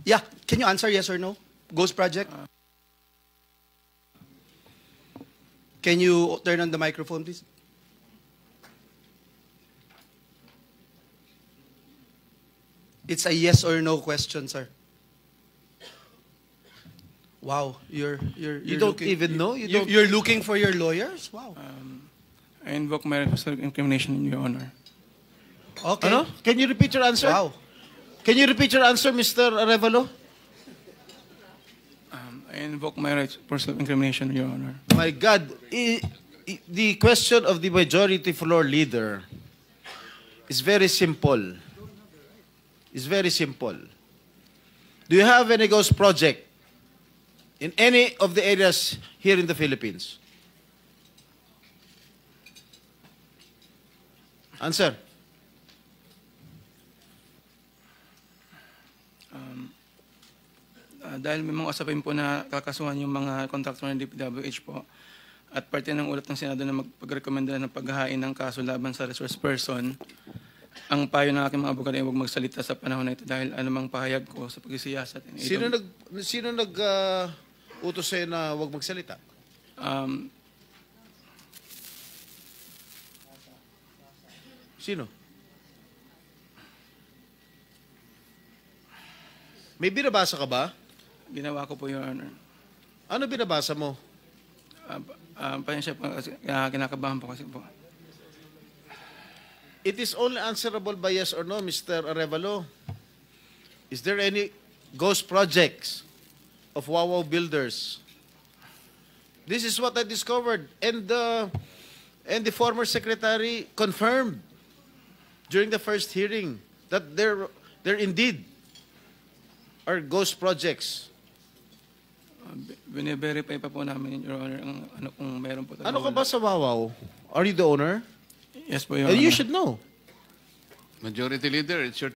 Yeah, can you answer yes or no? Ghost project? Can you turn on the microphone, please? It's a yes or no question, sir. Wow, you're You don't even know? You're looking for your lawyers? Wow. I invoke my right of self-incrimination, Your Honor. Okay. Ano? Can you repeat your answer? Wow. Can you repeat your answer, Mr. Arevalo? I invoke my right for self-incrimination, Your Honor. My God, the question of the majority floor leader is very simple. It's very simple. Do you have any ghost project in any of the areas here in the Philippines? Answer. Dahil may mga usapin po na kakasuhan yung mga kontraktor ng DPWH po at parte ng ulat ng Senado na magpagrekomenda ng paghahain ng kaso laban sa resource person, ang payo ng aking mga abogado ay huwag magsalita sa panahon na ito dahil anumang pahayag ko sa pagsisiyasat. Sino utos sa'yo na huwag magsalita? Sino? May binabasa ka ba? Ginawa ko po, Your Honor. Ano binabasa mo? Pasensya po kasi kinakabahan po kasi po. It is only answerable by yes or no, Mr. Arevalo. Is there any ghost projects of Wawaw Builders? This is what I discovered, and the former secretary confirmed during the first hearing that there indeed are ghost projects. Bine-verify pa po namin, Your Honor, ang ano kung meron po. Ano ka ba sa Wawaw? Are you the owner? Yes po, Your And Honor. you should know. Majority Leader, it's your